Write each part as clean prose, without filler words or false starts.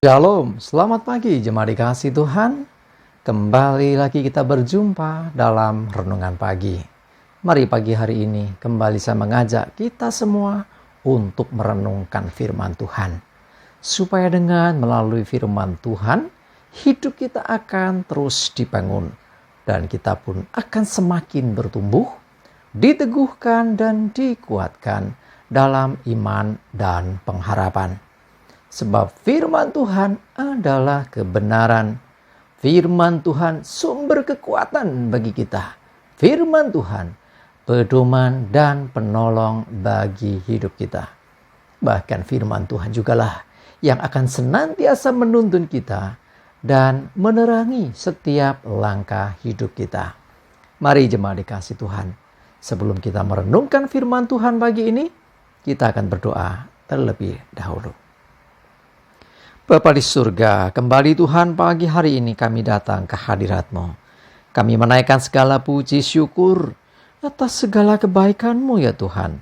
Shalom, selamat pagi jemaat dikasih Tuhan. Kembali lagi kita berjumpa dalam renungan pagi. Mari pagi hari ini kembali saya mengajak kita semua untuk merenungkan firman Tuhan. Supaya dengan melalui firman Tuhan, hidup kita akan terus dibangun. Dan kita pun akan semakin bertumbuh, diteguhkan dan dikuatkan dalam iman dan pengharapan. Sebab firman Tuhan adalah kebenaran. Firman Tuhan sumber kekuatan bagi kita. Firman Tuhan pedoman dan penolong bagi hidup kita. Bahkan firman Tuhan jugalah yang akan senantiasa menuntun kita dan menerangi setiap langkah hidup kita. Mari jemaat dikasih Tuhan, sebelum kita merenungkan firman Tuhan pagi ini, kita akan berdoa terlebih dahulu. Bapa di surga, kembali Tuhan pagi hari ini kami datang ke hadirat-Mu. Kami menaikkan segala puji syukur atas segala kebaikan-Mu ya Tuhan.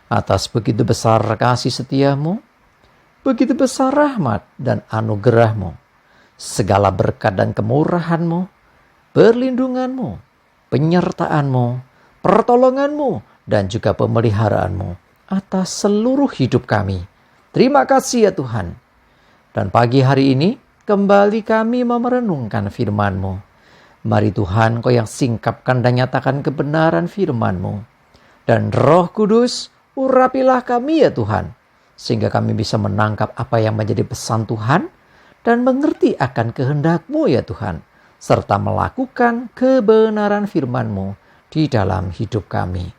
Atas begitu besar kasih setia-Mu, begitu besar rahmat dan anugerah-Mu. Segala berkat dan kemurahan-Mu, perlindungan-Mu, penyertaan-Mu, pertolongan-Mu, dan juga pemeliharaan-Mu atas seluruh hidup kami. Terima kasih ya Tuhan. Dan pagi hari ini kembali kami merenungkan firman-Mu. Mari Tuhan, Kau yang singkapkan dan nyatakan kebenaran firman-Mu. Dan Roh Kudus, urapilah kami ya Tuhan. Sehingga kami bisa menangkap apa yang menjadi pesan Tuhan. Dan mengerti akan kehendak-Mu ya Tuhan. Serta melakukan kebenaran firman-Mu di dalam hidup kami.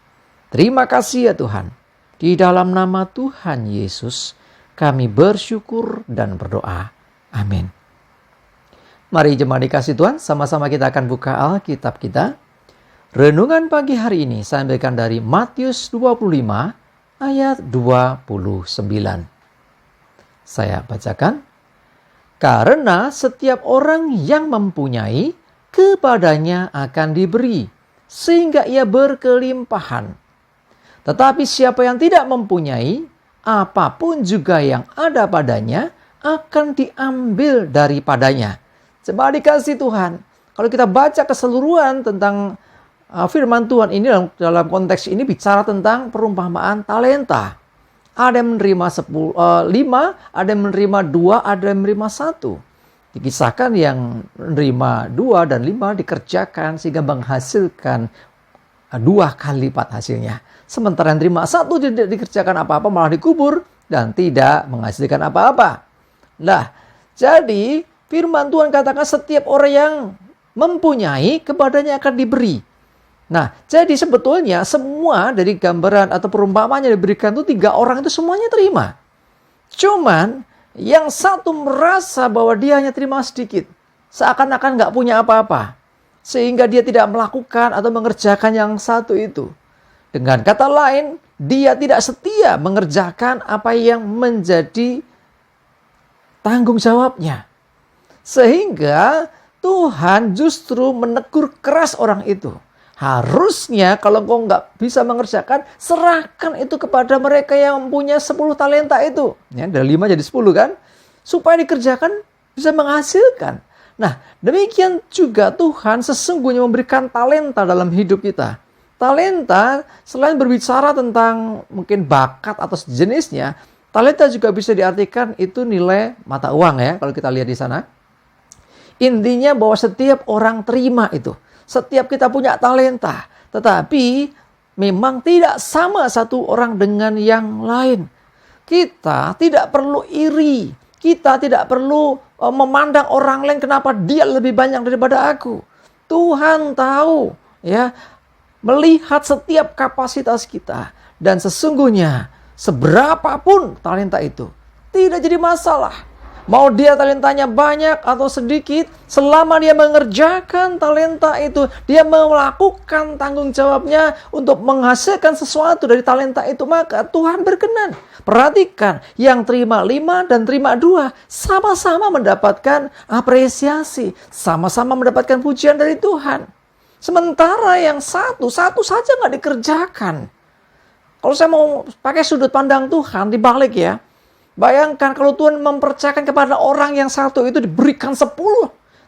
Terima kasih ya Tuhan. Di dalam nama Tuhan Yesus, kami bersyukur dan berdoa. Amin. Mari jemaat dikasih Tuhan, sama-sama kita akan buka Alkitab kita. Renungan pagi hari ini saya ambilkan dari Matius 25 ayat 29. Saya bacakan. Karena setiap orang yang mempunyai, kepadanya akan diberi, sehingga ia berkelimpahan. Tetapi siapa yang tidak mempunyai, apapun juga yang ada padanya akan diambil daripadanya. Jemaat dikasih Tuhan, kalau kita baca keseluruhan tentang firman Tuhan ini dalam konteks ini bicara tentang perumpamaan talenta. Ada yang menerima 5, ada yang menerima 2, ada yang menerima 1. Dikisahkan yang menerima 2 dan 5 dikerjakan sehingga menghasilkan 2 kali lipat hasilnya. Sementara yang terima 1 tidak dikerjakan apa-apa, malah dikubur dan tidak menghasilkan apa-apa. Nah, jadi firman Tuhan katakan setiap orang yang mempunyai, kepadanya akan diberi. Nah, jadi sebetulnya semua dari gambaran atau perumpamaan yang diberikan itu 3 orang itu semuanya terima. Cuman yang satu merasa bahwa dia hanya terima sedikit. Seakan-akan gak punya apa-apa. Sehingga dia tidak melakukan atau mengerjakan yang satu itu. Dengan kata lain, dia tidak setia mengerjakan apa yang menjadi tanggung jawabnya. Sehingga Tuhan justru menegur keras orang itu. Harusnya kalau kau nggak bisa mengerjakan, serahkan itu kepada mereka yang punya 10 talenta itu. Ya, dari 5 jadi 10 kan? Supaya dikerjakan bisa menghasilkan. Nah, demikian juga Tuhan sesungguhnya memberikan talenta dalam hidup kita. Talenta selain berbicara tentang mungkin bakat atau sejenisnya, talenta juga bisa diartikan itu nilai mata uang ya, kalau kita lihat di sana. Intinya bahwa setiap orang terima itu. Setiap kita punya talenta, tetapi memang tidak sama satu orang dengan yang lain. Kita tidak perlu iri, kita tidak perlu memandang orang lain kenapa dia lebih banyak daripada aku. Tuhan tahu ya, melihat setiap kapasitas kita. Dan sesungguhnya seberapapun talenta itu tidak jadi masalah. Mau dia talentanya banyak atau sedikit, selama dia mengerjakan talenta itu, dia melakukan tanggung jawabnya untuk menghasilkan sesuatu dari talenta itu, maka Tuhan berkenan. Perhatikan, yang terima 5 dan terima 2, sama-sama mendapatkan apresiasi, sama-sama mendapatkan pujian dari Tuhan. Sementara yang satu saja nggak dikerjakan. Kalau saya mau pakai sudut pandang Tuhan, dibalik ya. Bayangkan kalau Tuhan mempercayakan kepada orang yang satu itu diberikan 10,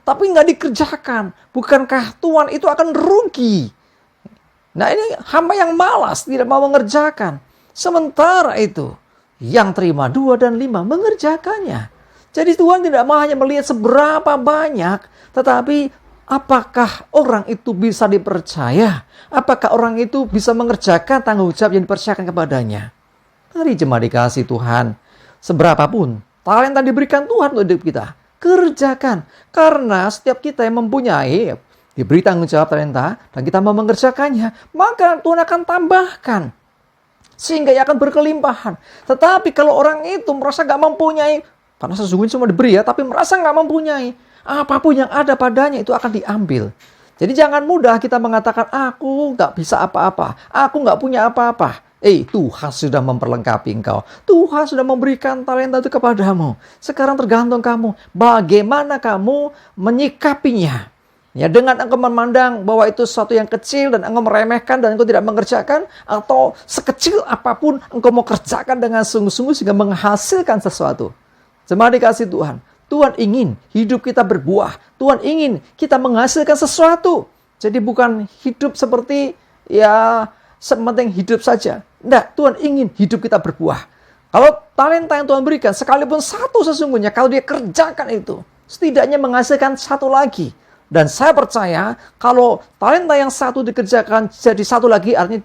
tapi nggak dikerjakan. Bukankah Tuhan itu akan rugi? Nah ini hamba yang malas, tidak mau mengerjakan. Sementara itu, yang terima 2 dan 5 mengerjakannya. Jadi Tuhan tidak mau hanya melihat seberapa banyak, tetapi apakah orang itu bisa dipercaya? Apakah orang itu bisa mengerjakan tanggung jawab yang dipercayakan kepadanya? Mari jemaat dikasih Tuhan, seberapapun talenta diberikan Tuhan untuk hidup kita, kerjakan. Karena setiap kita yang mempunyai, diberi tanggung jawab talenta, dan kita mau mengerjakannya, maka Tuhan akan tambahkan. Sehingga ia akan berkelimpahan. Tetapi kalau orang itu merasa gak mempunyai, karena sesungguhnya semua diberi ya, tapi merasa gak mempunyai, apapun yang ada padanya itu akan diambil. Jadi jangan mudah kita mengatakan, aku gak bisa apa-apa, aku gak punya apa-apa. Tuhan sudah memperlengkapi engkau. Tuhan sudah memberikan talenta itu kepadamu. Sekarang tergantung kamu, bagaimana kamu menyikapinya. Ya, dengan engkau memandang bahwa itu sesuatu yang kecil dan engkau meremehkan dan engkau tidak mengerjakan, atau sekecil apapun engkau mau kerjakan dengan sungguh-sungguh sehingga menghasilkan sesuatu. Jemaat dikasih Tuhan, Tuhan ingin hidup kita berbuah. Tuhan ingin kita menghasilkan sesuatu. Jadi bukan hidup seperti ya sementing hidup saja. Tidak, Tuhan ingin hidup kita berbuah. Kalau talenta yang Tuhan berikan, sekalipun satu sesungguhnya, kalau dia kerjakan itu, setidaknya menghasilkan satu lagi. Dan saya percaya kalau talenta yang satu dikerjakan jadi satu lagi, artinya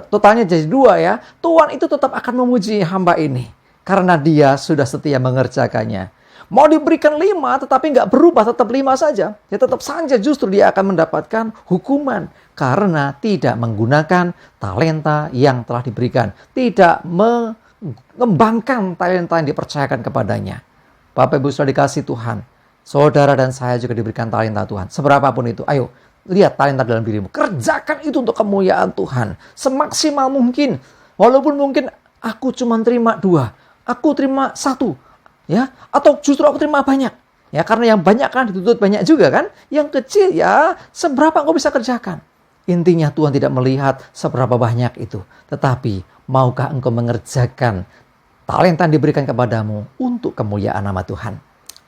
totalnya jadi 2 ya. Tuhan itu tetap akan memuji hamba ini. Karena dia sudah setia mengerjakannya. Mau diberikan 5 tetapi nggak berubah, tetap 5 saja. Ya tetap saja justru dia akan mendapatkan hukuman. Karena tidak menggunakan talenta yang telah diberikan. Tidak mengembangkan talenta yang dipercayakan kepadanya. Bapak Ibu sudah dikasih Tuhan. Saudara dan saya juga diberikan talenta Tuhan. Seberapapun itu. Ayo, lihat talenta dalam dirimu. Kerjakan itu untuk kemuliaan Tuhan. Semaksimal mungkin. Walaupun mungkin aku cuma terima 2. Aku terima 1. Ya, atau justru aku terima banyak. Ya, karena yang banyak kan dituntut banyak juga kan. Yang kecil ya, seberapa engkau bisa kerjakan. Intinya Tuhan tidak melihat seberapa banyak itu. Tetapi, maukah engkau mengerjakan talenta yang diberikan kepadamu untuk kemuliaan nama Tuhan.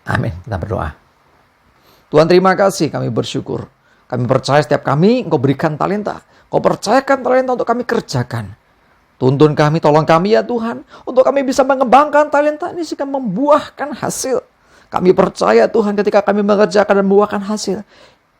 Amin. Kita berdoa. Tuhan terima kasih, kami bersyukur. Kami percaya setiap kami Engkau berikan talenta. Engkau percayakan talenta untuk kami kerjakan. Tuntun kami, tolong kami ya Tuhan. Untuk kami bisa mengembangkan talenta ini sehingga membuahkan hasil. Kami percaya Tuhan ketika kami mengerjakan dan membuahkan hasil,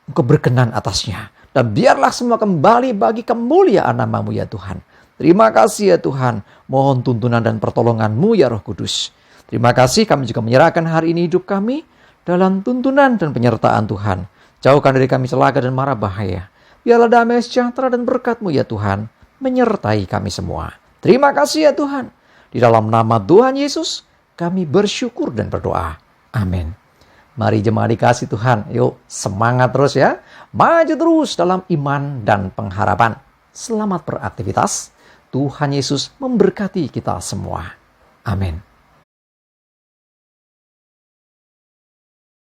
Engkau berkenan atasnya. Dan biarlah semua kembali bagi kemuliaan nama-Mu ya Tuhan. Terima kasih ya Tuhan. Mohon tuntunan dan pertolongan-Mu ya Roh Kudus. Terima kasih, kami juga menyerahkan hari ini hidup kami dalam tuntunan dan penyertaan Tuhan. Jauhkan dari kami celaka dan mara bahaya. Biarlah damai sejahtera dan berkat-Mu ya Tuhan menyertai kami semua. Terima kasih ya Tuhan. Di dalam nama Tuhan Yesus kami bersyukur dan berdoa. Amin. Mari jemaat dikasih Tuhan. Yuk semangat terus ya. Maju terus dalam iman dan pengharapan. Selamat beraktivitas. Tuhan Yesus memberkati kita semua. Amin.